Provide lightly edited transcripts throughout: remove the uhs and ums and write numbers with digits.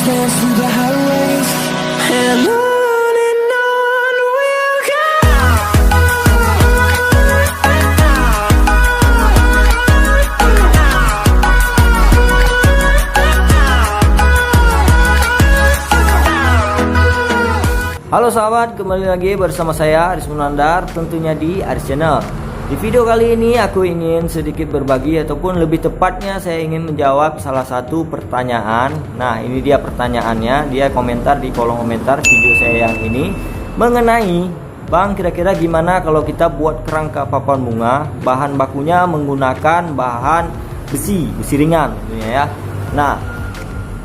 dance through the highways, and on we'll go. Halo sahabat, kembali lagi bersama saya Aris Munandar, tentunya di Aris Channel. Di video kali ini aku ingin sedikit berbagi, ataupun lebih tepatnya saya ingin menjawab salah satu pertanyaan. Nah, ini dia pertanyaannya. Dia komentar di kolom komentar video saya yang ini mengenai, Bang, kira-kira gimana kalau kita buat kerangka papan bunga, bahan bakunya menggunakan bahan besi ringan tentunya ya. Nah,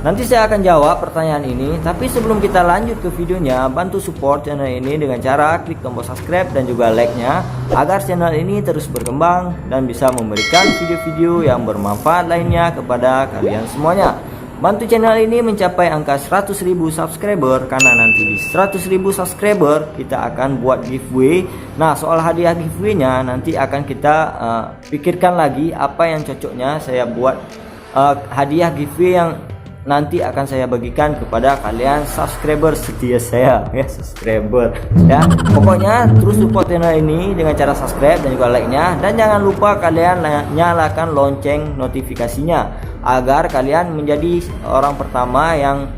nanti saya akan jawab pertanyaan ini, tapi sebelum kita lanjut ke videonya, bantu support channel ini dengan cara klik tombol subscribe dan juga like-nya, agar channel ini terus berkembang dan bisa memberikan video-video yang bermanfaat lainnya kepada kalian semuanya. Bantu channel ini mencapai angka 100.000 subscriber, karena nanti di 100.000 subscriber kita akan buat giveaway. Nah, soal hadiah giveaway-nya nanti akan kita pikirkan lagi apa yang cocoknya saya buat hadiah giveaway yang nanti akan saya bagikan kepada kalian subscriber setia saya ya, subscriber ya. Pokoknya terus support channel ini dengan cara subscribe dan juga like-nya, dan jangan lupa kalian nyalakan lonceng notifikasinya agar kalian menjadi orang pertama yang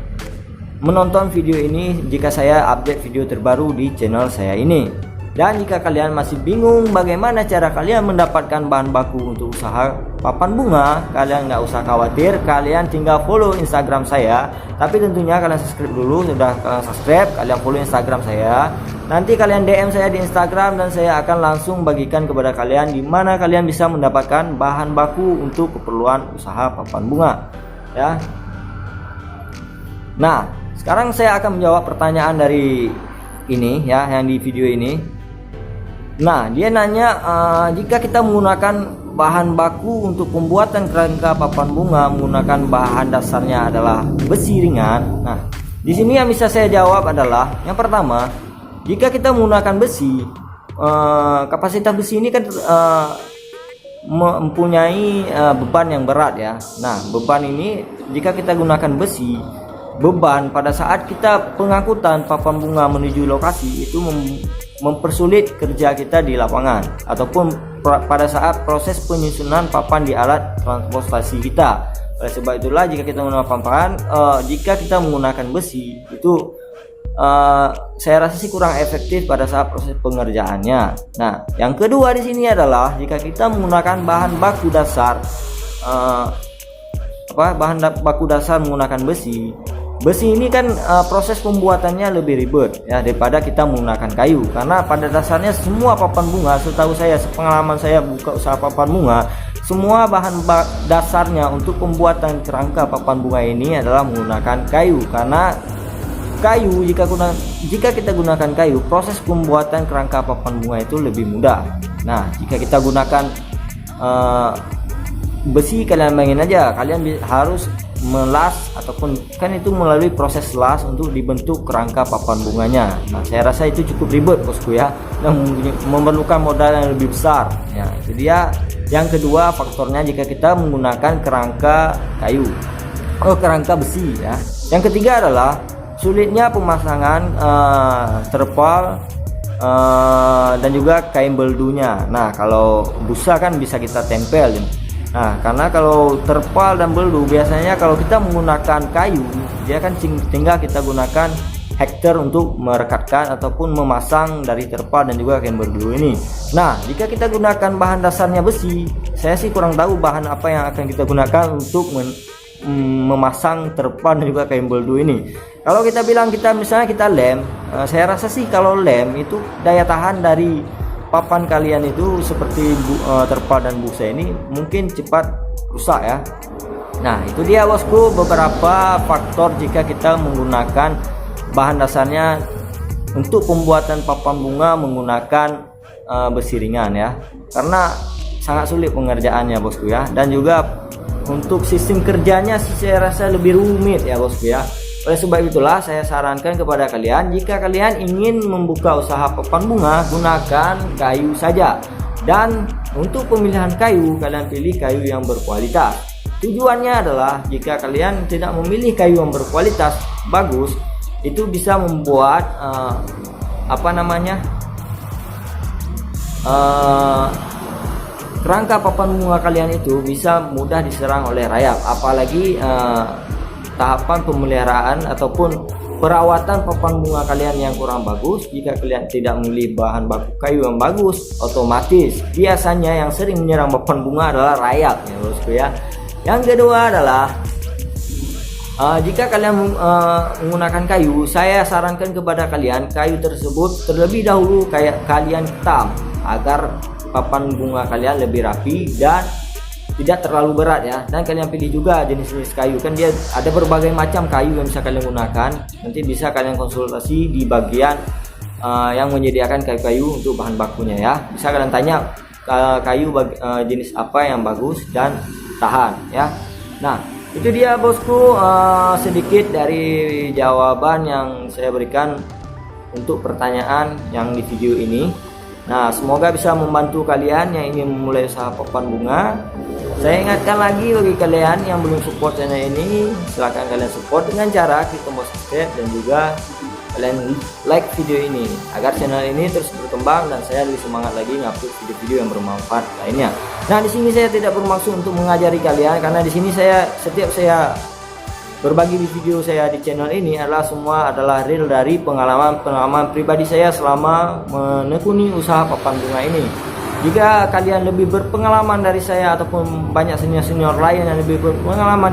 menonton video ini jika saya update video terbaru di channel saya ini. Dan jika kalian masih bingung bagaimana cara kalian mendapatkan bahan baku untuk usaha papan bunga, kalian nggak usah khawatir, kalian tinggal follow Instagram saya. Tapi tentunya kalian subscribe dulu. Sudah kalian subscribe, kalian follow Instagram saya, nanti kalian DM saya di Instagram dan saya akan langsung bagikan kepada kalian di mana kalian bisa mendapatkan bahan baku untuk keperluan usaha papan bunga ya. Nah, sekarang saya akan menjawab pertanyaan dari ini ya, yang di video ini. Nah, dia nanya, jika kita menggunakan bahan baku untuk pembuatan kerangka papan bunga menggunakan bahan dasarnya adalah besi ringan. Nah, di sini yang bisa saya jawab adalah, yang pertama, jika kita menggunakan besi, kapasitas besi ini kan mempunyai beban yang berat ya. Nah, beban ini jika kita gunakan besi, beban pada saat kita pengangkutan papan bunga menuju lokasi itu mempersulit kerja kita di lapangan, ataupun pada saat proses penyusunan papan di alat transportasi kita. Oleh sebab itulah jika kita menggunakan papan, jika kita menggunakan besi itu saya rasa sih kurang efektif pada saat proses pengerjaannya. Nah, yang kedua di sini adalah jika kita menggunakan bahan baku dasar, bahan baku dasar menggunakan besi. Besi ini kan proses pembuatannya lebih ribet ya daripada kita menggunakan kayu, karena pada dasarnya semua papan bunga, setahu saya, sepengalaman saya buka usaha papan bunga, semua bahan dasarnya untuk pembuatan kerangka papan bunga ini adalah menggunakan kayu. Karena kayu, jika kita gunakan kayu, proses pembuatan kerangka papan bunga itu lebih mudah. Nah, jika kita gunakan besi, kalian bayangin aja, kalian harus melas, ataupun kan itu melalui proses las untuk dibentuk kerangka papan bunganya. Nah, saya rasa itu cukup ribet bosku ya, dan memerlukan modal yang lebih besar ya. Itu dia yang kedua faktornya jika kita menggunakan kerangka kayu, kerangka besi ya. Yang ketiga adalah sulitnya pemasangan terpal dan juga kain beldunya. Nah, kalau busa kan bisa kita tempel. Nah, karena kalau terpal dan beldu biasanya kalau kita menggunakan kayu, dia kan tinggal kita gunakan hektar untuk merekatkan ataupun memasang dari terpal dan juga kain beldu ini. Nah, jika kita gunakan bahan dasarnya besi, saya sih kurang tahu bahan apa yang akan kita gunakan untuk memasang terpal dan juga kain beldu ini. Kalau kita bilang misalnya kita lem, saya rasa sih kalau lem itu daya tahan dari papan kalian itu seperti terpal dan busa ini mungkin cepat rusak ya. Nah, itu dia bosku beberapa faktor jika kita menggunakan bahan dasarnya untuk pembuatan papan bunga menggunakan besi ringan ya, karena sangat sulit pengerjaannya bosku ya, dan juga untuk sistem kerjanya saya rasa lebih rumit ya bosku ya. Oleh sebab itulah saya sarankan kepada kalian, jika kalian ingin membuka usaha papan bunga, gunakan kayu saja. Dan untuk pemilihan kayu, kalian pilih kayu yang berkualitas. tujuannya adalah jika kalian tidak memilih kayu yang berkualitas bagus, itu bisa membuat kerangka papan bunga kalian itu bisa mudah diserang oleh rayap. Apalagi tahapan pemeliharaan ataupun perawatan papan bunga kalian yang kurang bagus, jika kalian tidak memilih bahan baku kayu yang bagus, otomatis biasanya yang sering menyerang papan bunga adalah rayap ya bosku ya. Yang kedua adalah jika kalian menggunakan kayu, saya sarankan kepada kalian kayu tersebut terlebih dahulu kalian ketam agar papan bunga kalian lebih rapi dan tidak terlalu berat ya. Dan kalian pilih juga jenis-jenis kayu, kan dia ada berbagai macam kayu yang bisa kalian gunakan. Nanti bisa kalian konsultasi di bagian yang menyediakan kayu-kayu untuk bahan bakunya ya. Bisa kalian tanya kayu jenis apa yang bagus dan tahan ya. Nah, itu dia bosku, sedikit dari jawaban yang saya berikan untuk pertanyaan yang di video ini. Nah, semoga bisa membantu kalian yang ingin memulai usaha papan bunga. Saya ingatkan lagi bagi kalian yang belum support channel ini, silahkan kalian support dengan cara klik tombol subscribe dan juga kalian like video ini agar channel ini terus berkembang dan saya lebih semangat lagi ngupload video-video yang bermanfaat lainnya. Nah, di sini saya tidak bermaksud untuk mengajari kalian, karena di sini setiap saya berbagi di video saya di channel ini semua adalah real dari pengalaman pribadi saya selama menekuni usaha papan bunga ini. Jika kalian lebih berpengalaman dari saya ataupun banyak senior lain yang lebih berpengalaman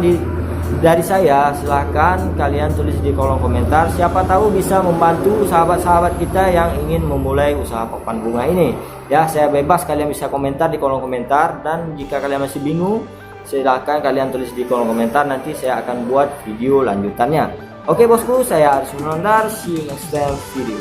dari saya, silahkan kalian tulis di kolom komentar. Siapa tahu bisa membantu sahabat-sahabat kita yang ingin memulai usaha papan bunga ini ya. Saya bebas, kalian bisa komentar di kolom komentar, dan jika kalian masih bingung, silahkan kalian tulis di kolom komentar, nanti saya akan buat video lanjutannya. Oke bosku, saya Aris Munandar, see you next time video.